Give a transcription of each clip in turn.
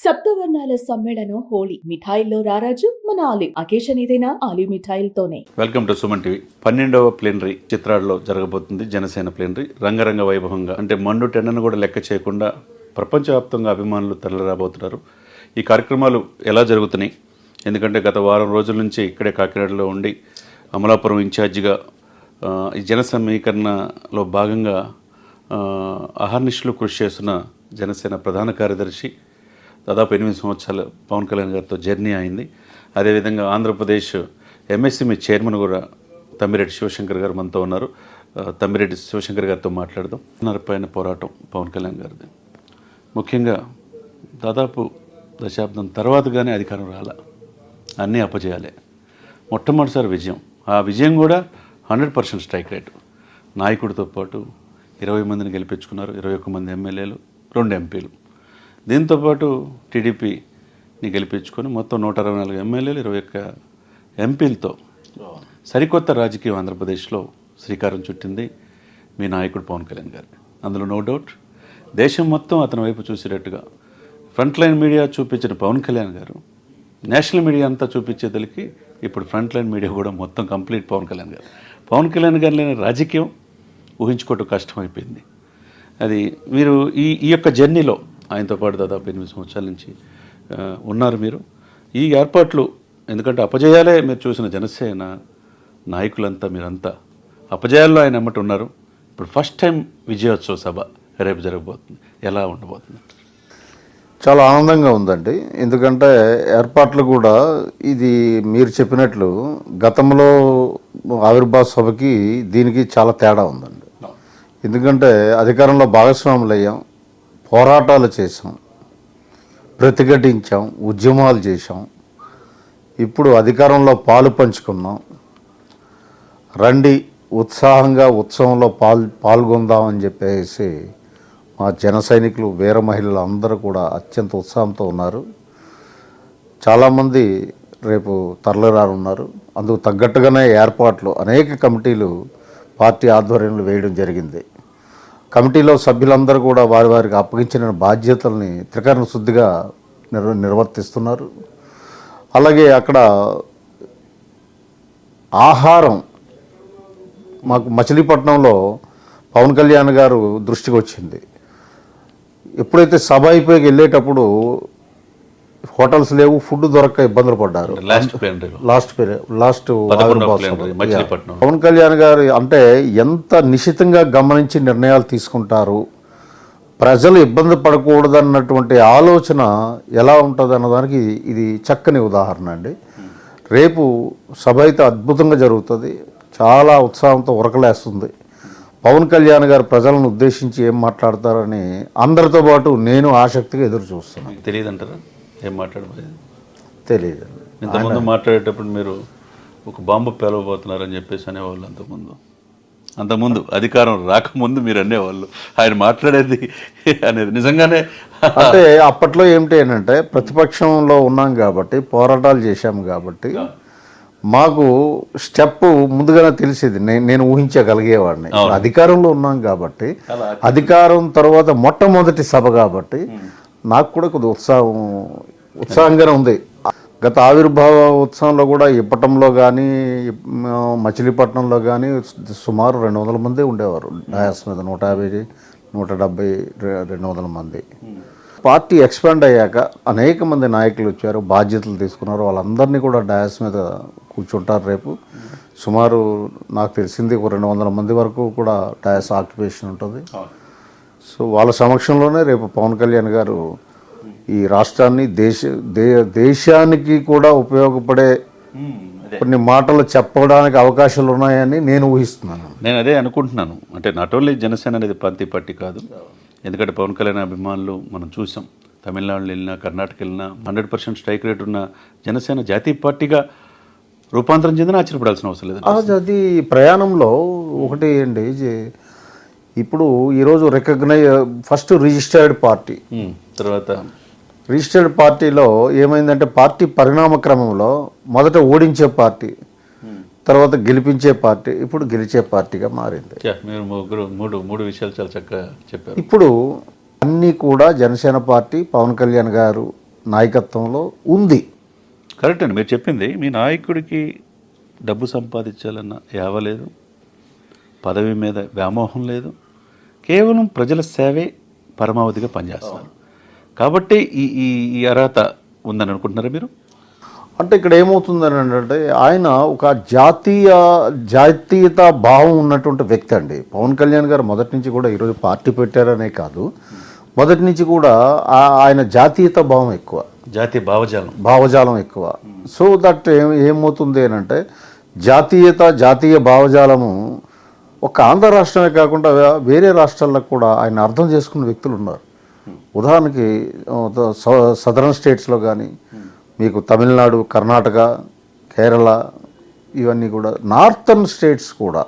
సప్తవర్ణాల సమ్మేళనం హోళీ మిఠాయిల్లో రారాజు మన ఆలివ్ అకేషన్ ఏదైనా ఆలివ్ మిఠాయిలతోనే. Welcome to Suman TV. 12వ ప్లేనరీ చిత్రాల్లో జరగబోతుంది జనసేన ప్లేనరీ. రంగరంగ వైభవంగా అంటే మండు టెండను కూడా లెక్క చేయకుండా ప్రపంచవ్యాప్తంగా అభిమానులు తరలిరాబోతున్నారు. ఈ కార్యక్రమాలు ఎలా జరుగుతున్నాయి? ఎందుకంటే గత వారం రోజుల నుంచి ఇక్కడే కాకినాడలో ఉండి అమలాపురం ఇన్ఛార్జిగా ఈ జన సమీకరణలో భాగంగా అహర్నిశలు కృషి చేస్తున్న జనసేన ప్రధాన కార్యదర్శి దాదాపు 8 సంవత్సరాలు పవన్ కళ్యాణ్ గారితో జర్నీ అయింది. అదేవిధంగా ఆంధ్రప్రదేశ్ ఎంఎస్ఎంఈ చైర్మన్ కూడా తమ్మిరెడ్డి శివశంకర్ గారు మనతో ఉన్నారు. తమ్మిరెడ్డి శివశంకర్ గారితో మాట్లాడదాం. పైన పోరాటం పవన్ కళ్యాణ్ గారిది ముఖ్యంగా దాదాపు దశాబ్దం తర్వాత కానీ అధికారం రాలా, అన్నీ అప్పచేయాలి. మొట్టమొదటిసారి విజయం, ఆ విజయం కూడా 100% స్ట్రైక్ రేటు. నాయకుడితో పాటు 20 మందిని గెలిపించుకున్నారు, 21 మంది ఎమ్మెల్యేలు, 2 ఎంపీలు. దీంతోపాటు టీడీపీని గెలిపించుకొని మొత్తం 124 ఎమ్మెల్యేలు, 21 ఎంపీలతో సరికొత్త రాజకీయం ఆంధ్రప్రదేశ్లో శ్రీకారం చుట్టింది మీ నాయకుడు పవన్ కళ్యాణ్ గారు. అందులో నో డౌట్ దేశం మొత్తం అతని వైపు చూసేటట్టుగా ఫ్రంట్ లైన్ మీడియా చూపించిన పవన్ కళ్యాణ్ గారు నేషనల్ మీడియా అంతా చూపించేదలికి ఇప్పుడు ఫ్రంట్ లైన్ మీడియా కూడా మొత్తం కంప్లీట్ పవన్ కళ్యాణ్ గారు. పవన్ కళ్యాణ్ గారు లేని రాజకీయం ఊహించుకోవటం కష్టమైపోయింది. అది మీరు ఈ యొక్క జర్నీలో ఆయనతో పాటు దాదాపు 8 సంవత్సరాల నుంచి ఉన్నారు మీరు. ఈ ఏర్పాట్లు ఎందుకంటే అపజయాలే మీరు చూసిన జనసేన నాయకులంతా మీరంతా అపజయాల్లో ఆయన ఎమ్మటి ఉన్నారు. ఇప్పుడు ఫస్ట్ టైం విజయోత్సవ సభ రేపు జరగబోతుంది. ఎలా ఉండబోతుంది? చాలా ఆనందంగా ఉందండి. ఎందుకంటే ఏర్పాట్లు కూడా ఇది మీరు చెప్పినట్లు గతంలో ఆవిర్భావ సభకి దీనికి చాలా తేడా ఉందండి. ఎందుకంటే అధికారంలో భాగస్వాములు అయ్యాం, పోరాటాలు చేసాం, ప్రతిఘటించాం, ఉద్యమాలు చేశాం. ఇప్పుడు అధికారంలో పాలు పంచుకున్నాం. రండి ఉత్సాహంగా ఉత్సవంలో పాల్గొందామని చెప్పేసి మా జన సైనికులు, వీర మహిళలు అందరూ కూడా అత్యంత ఉత్సాహంతో ఉన్నారు. చాలామంది రేపు తరలిరానున్నారు. అందుకు తగ్గట్టుగానే ఏర్పాట్లు అనేక కమిటీలు పార్టీ ఆధ్వర్యంలో వేయడం జరిగింది. కమిటీలో సభ్యులందరూ కూడా వారి వారికి అప్పగించిన బాధ్యతల్ని త్రికరణ శుద్ధిగా నిర్వర్తిస్తున్నారు. అలాగే అక్కడ ఆహారం మాకు మచిలీపట్నంలో పవన్ కళ్యాణ్ గారు దృష్టికి వచ్చింది. ఎప్పుడైతే సభ అయిపోయి వెళ్ళేటప్పుడు హోటల్స్ లేవు, ఫుడ్ దొరక్క ఇబ్బందులు పడ్డారు. లాస్ట్ పవన్ కళ్యాణ్ గారు అంటే ఎంత నిశితంగా గమనించి నిర్ణయాలు తీసుకుంటారు, ప్రజలు ఇబ్బంది పడకూడదన్నటువంటి ఆలోచన ఎలా ఉంటుంది అన్నదానికి ఇది చక్కని ఉదాహరణ అండి. రేపు సభ అయితే అద్భుతంగా జరుగుతుంది. చాలా ఉత్సాహంతో ఉరకలేస్తుంది. పవన్ కళ్యాణ్ గారు ప్రజలను ఉద్దేశించి ఏం మాట్లాడతారని అందరితో పాటు నేను ఆసక్తిగా ఎదురు చూస్తున్నాను. తెలియదు అంటారా ఏం మాట్లాడబోయేది? తెలియదు. ఇంతకుముందు మాట్లాడేటప్పుడు మీరు ఒక బాంబు పేలవబోతున్నారని చెప్పేసి అనేవాళ్ళు. అంతకుముందు అధికారం రాకముందు మీరు అనేవాళ్ళు ఆయన మాట్లాడేది అనేది నిజంగానే. అంటే అప్పట్లో ఏమిటి అంటే ప్రతిపక్షంలో ఉన్నాం కాబట్టి, పోరాటాలు చేశాము కాబట్టి మాకు స్టెప్ ముందుగానే తెలిసేది. నేను ఊహించగలిగేవాడిని. అధికారంలో ఉన్నాం కాబట్టి, అధికారం తర్వాత మొట్టమొదటి సభ కాబట్టి నాకు కూడా కొద్దిగా ఉత్సాహంగానే ఉంది. గత ఆవిర్భావ ఉత్సవంలో కూడా ఇప్పటంలో కానీ మచిలీపట్నంలో కానీ సుమారు 200 మంది ఉండేవారు. డయాస్ మీద 150, 170, 200 మంది. పార్టీ ఎక్స్పాండ్ అయ్యాక అనేక మంది నాయకులు వచ్చారు, బాధ్యతలు తీసుకున్నారు. వాళ్ళందరినీ కూడా డయాస్ మీద కూర్చుంటారు రేపు. సుమారు నాకు తెలిసింది 200 మంది వరకు కూడా డయాస్ ఆక్యుపేషన్ ఉంటుంది. సో వాళ్ళ సమక్షంలోనే రేపు పవన్ కళ్యాణ్ గారు ఈ రాష్ట్రాన్ని దేశానికి కూడా ఉపయోగపడే కొన్ని మాటలు చెప్పడానికి అవకాశాలు ఉన్నాయని నేను ఊహిస్తున్నాను. నేను అదే అనుకుంటున్నాను. అంటే నాట్ ఓన్లీ జనసేన అనేది ప్రాంతీయ పార్టీ కాదు. ఎందుకంటే పవన్ కళ్యాణ్ అభిమానులు మనం చూసాం. తమిళనాడులో వెళ్ళినా, కర్ణాటక వెళ్ళినా 100% స్ట్రైక్ రేట్ ఉన్న జనసేన జాతీయ పార్టీగా రూపాంతరం చెందిన ఆశ్చర్యపడాల్సిన అవసరం లేదు. అది ప్రయాణంలో ఒకటి అండి. ఇప్పుడు ఈరోజు ఫస్ట్ రిజిస్టర్డ్ పార్టీ, తర్వాత రిజిస్టర్డ్ పార్టీలో ఏమైందంటే పార్టీ పరిణామ క్రమంలో మొదట ఓడించే పార్టీ, తర్వాత గెలిపించే పార్టీ, ఇప్పుడు గెలిచే పార్టీగా మారింది. మీరు మూడు విషయాలు చాలా చక్కగా చెప్పారు. ఇప్పుడు అన్నీ కూడా జనసేన పార్టీ, పవన్ కళ్యాణ్ గారు నాయకత్వంలో ఉంది. కరెక్ట్ అండి మీరు చెప్పింది. మీ నాయకుడికి డబ్బు సంపాదించాలన్న యావ లేదు, పదవి మీద వ్యామోహం లేదు, కేవలం ప్రజల సేవే పరమావధిగా పనిచేస్తున్నారు. కాబట్టి ఈ ఈ ఈ అర్హత ఉందని అనుకుంటున్నారా మీరు? అంటే ఇక్కడ ఏమవుతుందని అంటే ఆయన ఒక జాతీయత భావం ఉన్నటువంటి వ్యక్తి అండి. పవన్ కళ్యాణ్ గారు మొదటి నుంచి కూడా ఈరోజు పార్టీ పెట్టారనే కాదు, మొదటి నుంచి కూడా ఆయన జాతీయత భావం ఎక్కువ, జాతీయ భావజాలం ఎక్కువ. సో దట్ ఏమవుతుంది అని అంటే జాతీయ భావజాలము ఒక ఆంధ్ర రాష్ట్రమే కాకుండా వేరే రాష్ట్రాల్లో కూడా ఆయన అర్థం చేసుకున్న వ్యక్తులు ఉన్నారు. ఉదాహరణకి సదరన్ స్టేట్స్లో కానీ, మీకు తమిళనాడు, కర్ణాటక, కేరళ, ఇవన్నీ కూడా నార్థన్ స్టేట్స్ కూడా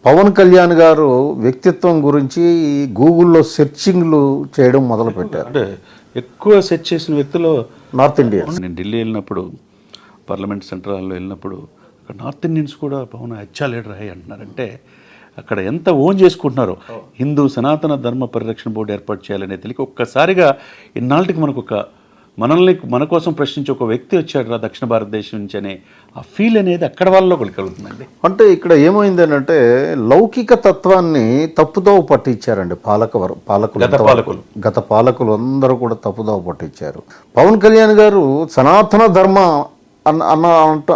పవన్ కళ్యాణ్ గారు వ్యక్తిత్వం గురించి గూగుల్లో సెర్చింగ్లు చేయడం మొదలుపెట్టారు. అంటే ఎక్కువ సెర్చ్ చేసిన వ్యక్తులు నార్త్ ఇండియన్స్. నేను ఢిల్లీ వెళ్ళినప్పుడు, పార్లమెంట్ సెంట్రల్ హాల్లో వెళ్ళినప్పుడు అక్కడ నార్త్ ఇండియన్స్ కూడా పవన్ అచ్చా లీడర్ హై అంటున్నారంటే అక్కడ ఎంత ఓన్ చేసుకుంటున్నారో. హిందూ సనాతన ధర్మ పరిరక్షణ బోర్డు ఏర్పాటు చేయాలనే తెలియక ఒక్కసారిగా ఇన్నాళ్ళకి మనకు మన కోసం ప్రశ్నించి ఒక వ్యక్తి వచ్చాడు రా దక్షిణ భారతదేశం నుంచి అనే ఆ ఫీల్ అనేది అక్కడ వాళ్ళలో కలుగుతుందండి. అంటే ఇక్కడ ఏమైంది అంటే లౌకిక తత్వాన్ని తప్పుదోవ పట్టించారండి గత పాలకులు అందరూ కూడా తప్పుదోవ పట్టించారు. పవన్ కళ్యాణ్ గారు సనాతన ధర్మ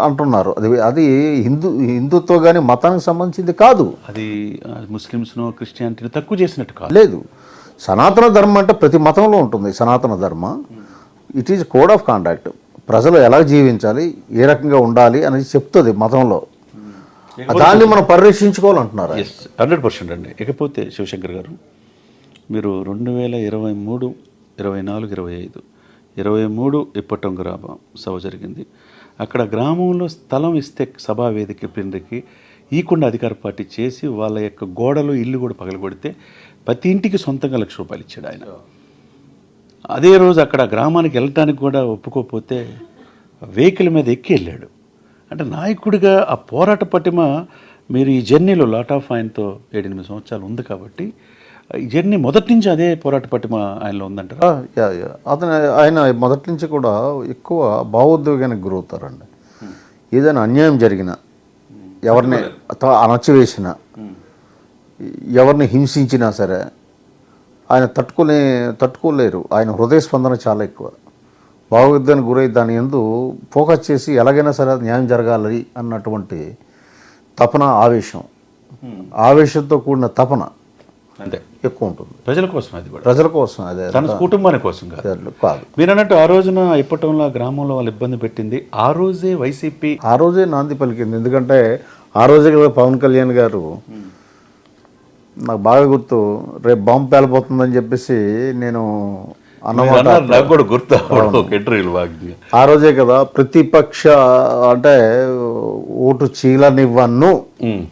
అంటున్నారు. అది హిందుత్వ కానీ మతానికి సంబంధించింది కాదు. అది ముస్లిమ్స్ను క్రిస్టియానిటీని తక్కువ చేసినట్టు కాదు. లేదు, సనాతన ధర్మం అంటే ప్రతి మతంలో ఉంటుంది సనాతన ధర్మ. It is code of conduct. ప్రజలు ఎలా జీవించాలి, ఏ రకంగా ఉండాలి అనేది చెప్తుంది మతంలో. దాన్ని మనం పరిరక్షించుకోవాలంటున్నారు. 100% అండి. ఇకపోతే శివశంకర్ గారు, మీరు 2023, 24, 25, 23 ఇప్పటం గ్రామ సభ జరిగింది. అక్కడ గ్రామంలో స్థలం ఇస్తే సభా వేదిక ప్లీనరీకి ఈకుండా అధికార పార్టీ చేసి వాళ్ళ యొక్క గోడలు ఇల్లు కూడా పగలగొడితే ప్రతి ఇంటికి సొంతంగా ₹1,00,000 ఇచ్చాడు ఆయన. అదే రోజు అక్కడ గ్రామానికి వెళ్ళటానికి కూడా ఒప్పుకోకపోతే వెహికల్ మీద ఎక్కి వెళ్ళాడు. అంటే నాయకుడిగా ఆ పోరాట పటిమ మీరు ఈ జర్నీలో లాట్ ఆఫ్ ఆయనతో 7-8 సంవత్సరాలు ఉంది కాబట్టి ఈ జర్నీ మొదటి నుంచి అదే పోరాట పటిమ ఆయనలో ఉందంటారా? ఆయన మొదటి నుంచి కూడా ఎక్కువ భావోద్వేగానికి గురవుతారండి. ఏదైనా అన్యాయం జరిగిన, ఎవరిని అణచివేసిన, ఎవరిని హింసించినా సరే ఆయన తట్టుకోలేరు. ఆయన హృదయ స్పందన చాలా ఎక్కువ. భావోద్వేగానికి గురై దాని యందు ఫోకస్ చేసి ఎలాగైనా సరే న్యాయం జరగాలి అన్నటువంటి తపన, ఆవేశంతో కూడిన తపన అంతే ఎక్కువ ఉంటుంది. ప్రజల కోసం, అది కూడా ప్రజల కోసం, అదే తన కుటుంబాని కోసం కాదు. మీరు అన్నట్టు ఆ రోజున ఇప్పటంలో గ్రామంలో వాళ్ళు ఇబ్బంది పెట్టింది ఆ రోజే వైసీపీ ఆ రోజే నాంది పలికింది. ఎందుకంటే ఆ రోజే కదా పవన్ కళ్యాణ్ గారు, నాకు బాగా గుర్తు, రేపు బాంబు పేలిపోతుందని చెప్పేసి నేను అన్నమాట. నాకు కూడా గుర్తు ఆ రోజే కదా ప్రతిపక్ష అంటే ఓటు చీలనివ్వను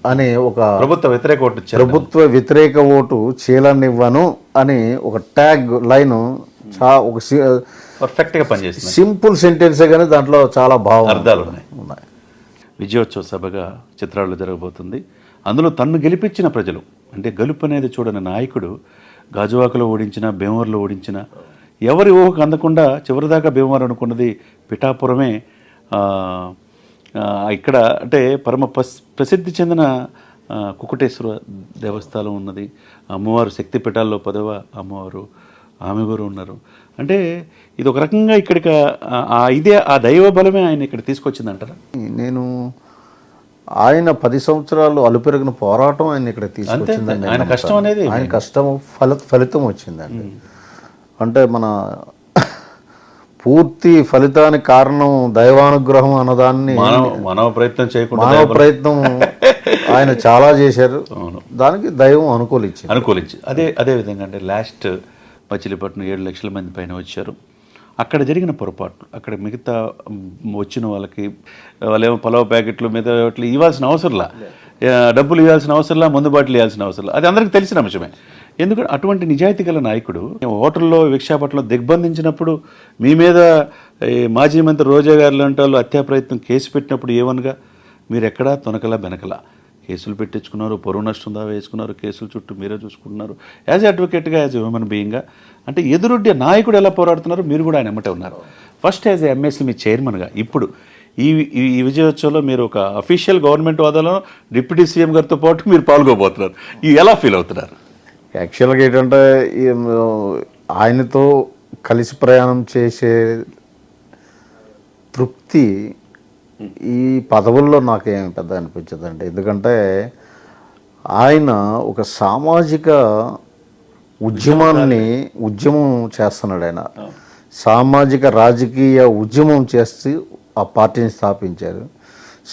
అని ఒక ప్రభుత్వ వ్యతిరేక ఓటు చీలనివ్వను అని ఒక ట్యాగ్ లైన్, ఒక పర్ఫెక్ట్ గా పనిచేస్తుంది. సింపుల్ సెంటెన్సే కానీ దాంట్లో చాలా అర్థాలు ఉన్నాయి. విజయోత్సవ సభగా చిత్రాల్లో జరగబోతుంది. అందులో తన్ను గెలిపించిన ప్రజలు, అంటే గెలుపు అనేది చూడని నాయకుడు గాజువాకలో ఓడించిన, భీమవరంలో ఓడించిన, ఎవరి ఊహకు అందకుండా చివరిదాకా భీమవరం అనుకున్నది పిఠాపురమే. ఇక్కడ అంటే పరమ ప్రసిద్ధి చెందిన కుకుటేశ్వర దేవస్థానం ఉన్నది. అమ్మవారు శక్తిపీఠాల్లో 10వ అమ్మవారు ఆమె కూడా ఉన్నారు. అంటే ఇది ఒక రకంగా ఇక్కడికి ఆ దైవ బలమే ఆయన ఇక్కడ తీసుకొచ్చిందంటారా? నేను ఆయన 10 సంవత్సరాలు అలుపెరగిన పోరాటం ఆయన ఇక్కడ తీసుకొచ్చిందండి. ఆయన కష్టం అనేది, ఆయన కష్టం ఫలితం వచ్చిందండి. అంటే మన పూర్తి ఫలితానికి కారణం దైవానుగ్రహం అన్నదాన్ని, మానవ ప్రయత్నం ఆయన చాలా చేశారు. దానికి దైవం అనుకూలించి అదే విధంగా అంటే లాస్ట్ మచిలీపట్నం 7 లక్షల మంది పైన వచ్చారు. అక్కడ జరిగిన పొరపాట్లు, అక్కడ మిగతా వచ్చిన వాళ్ళేమో పలావ్ ప్యాకెట్లు మీద ఇవ్వాల్సిన అవసరంలా, డబ్బులు ఇవ్వాల్సిన అవసరంలా, మందు బాటిల్ ఇవ్వాల్సిన అవసరంలా, అది అందరికీ తెలిసిన అంశమే. ఎందుకంటే అటువంటి నిజాయితీ గల నాయకుడు హోటల్లో విశాఖపట్నంలో దిగ్బంధించినప్పుడు మీ మీద మాజీ మంత్రి రోజా గారు లాంటి వాళ్ళు హత్యా ప్రయత్నం కేసు పెట్టినప్పుడు ఏమనగా మీరు ఎక్కడా తొనకలా బెనకలా కేసులు పెట్టించుకున్నారు, పరువు నష్టం దావా వేసుకున్నారు, కేసుల చుట్టూ మీరే చూసుకుంటున్నారు. యాజ్ అడ్వకేట్గా, యాజ్ హ్యూమన్ బీయింగ్గా, అంటే ఎదురొడ్డి నాయకుడు ఎలా పోరాడుతున్నారు మీరు కూడా ఆయన ఎమ్మటే ఉన్నారు. ఫస్ట్ యాజ్ ఎంఎస్ఎంఈ చైర్మన్గా ఇప్పుడు ఈ ఈ విజయోత్సవంలో మీరు ఒక అఫీషియల్ గవర్నమెంట్ హోదాలో డిప్యూటీ సీఎం గారితో పాటు మీరు పాల్గొబోతున్నారు. ఇది ఎలా ఫీల్ అవుతున్నారు? యాక్చువల్గా ఏంటంటే ఆయనతో కలిసి ప్రయాణం చేసే తృప్తి ఈ పదవుల్లో నాకేం పెద్ద అనిపించదండి. ఎందుకంటే ఆయన ఒక సామాజిక ఉద్యమం చేస్తున్నాడు. ఆయన సామాజిక రాజకీయ ఉద్యమం చేస్తూ ఆ పార్టీని స్థాపించారు.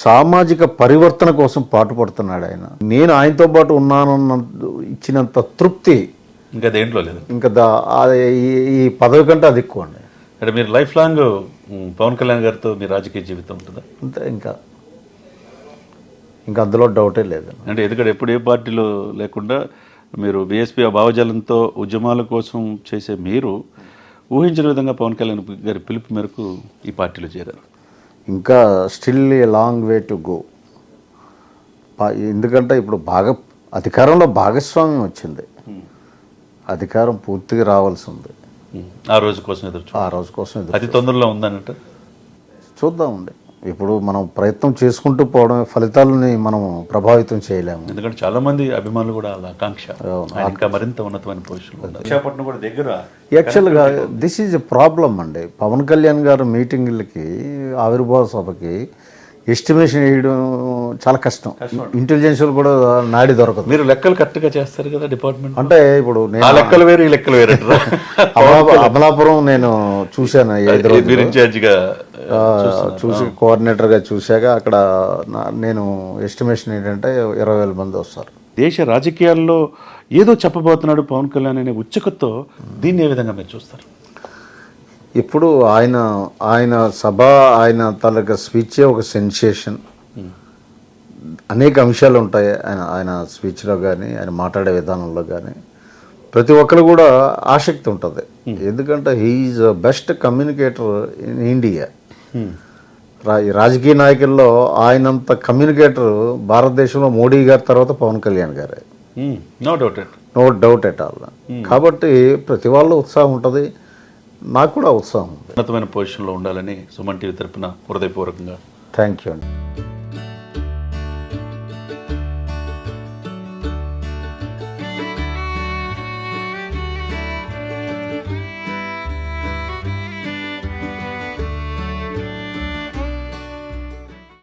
సామాజిక పరివర్తన కోసం పాటుపడుతున్నాడు ఆయన. నేను ఆయనతో పాటు ఉన్నానన్న ఇచ్చినంత తృప్తి ఇంకా దేంట్లో లేదు. ఇంకా ఈ పదవి కంటే అది ఎక్కువ అండి. అంటే మీరు లైఫ్ లాంగ్ పవన్ కళ్యాణ్ గారితో మీ రాజకీయ జీవితం ఉంటుందా? అంతే, ఇంకా అందులో డౌటే లేదు. అంటే ఎందుకంటే ఎప్పుడు ఏ పార్టీలో లేకుండా మీరు బీఎస్పీ భావజాలంతో ఉద్యమాల కోసం చేసే మీరు ఊహించిన విధంగా పవన్ కళ్యాణ్ గారి పిలుపు మేరకు ఈ పార్టీలో చేరారు. ఇంకా still a long way to go. ఎందుకంటే ఇప్పుడు అధికారంలో భాగస్వామ్యం వచ్చింది, అధికారం పూర్తిగా రావాల్సి ఉంది. ఆ రోజు కోసం ఎదురు అతి తొందరలో ఉందన్నట్టు చూద్దామండి. ఇప్పుడు మనం ప్రయత్నం చేసుకుంటూ పోవడమే, ఫలితాలని మనం ప్రభావితం చేయలేము. ఎందుకంటే చాలా మంది అభిమానులు కూడా అలా ఆకాంక్ష ఇంకా మరింత ఉన్నతమైన పొజిషన్. విశాఖపట్నం కూడా దగ్గర. యాక్చువల్గా దిస్ ఈజ్ ఎ ప్రాబ్లం అండి. పవన్ కళ్యాణ్ గారు మీటింగులకి, ఆవిర్భావ సభకి ఎస్టిమేషన్ వేయడం చాలా కష్టం. ఇంటెలిజెన్స్ కూడా నాడి దొరకదు. మీరు లెక్కలు కరెక్ట్గా చేస్తారు కదా డిపార్ట్మెంట్. అంటే ఇప్పుడు నేను లెక్కలు వేరు, ఈ లెక్కలు వేరు. అమలాపురం నేను చూశాను, చూసి కోఆర్డినేటర్గా చూశాక అక్కడ నేను ఎస్టిమేషన్ ఏంటంటే 20,000 మంది వస్తారు. దేశ రాజకీయాల్లో ఏదో చెప్పబోతున్నాడు పవన్ కళ్యాణ్ అనే ఉత్సుకతో దీన్ని ఏ విధంగా మీరు చూస్తారు? ఇప్పుడు ఆయన సభ, ఆయన తాలూకా స్పీచే ఒక సెన్సేషన్. అనేక అంశాలు ఉంటాయి ఆయన స్పీచ్లో కానీ, ఆయన మాట్లాడే విధానంలో కానీ. ప్రతి ఒక్కరు కూడా ఆసక్తి ఉంటుంది. ఎందుకంటే he is best communicator in India. రాజకీయ నాయకుల్లో ఆయనంత కమ్యూనికేటర్ భారతదేశంలో మోడీ గారి తర్వాత పవన్ కళ్యాణ్ గారే. No doubt at all. కాబట్టి ప్రతి వాళ్ళు ఉత్సాహం ఉంటుంది, నాకు కూడా ఉత్సాహం ఉంది. ఉన్నతమైన పొజిషన్లో ఉండాలని సుమన్ టీవీ తరపున హృదయపూర్వకంగా థ్యాంక్ యూ అండి.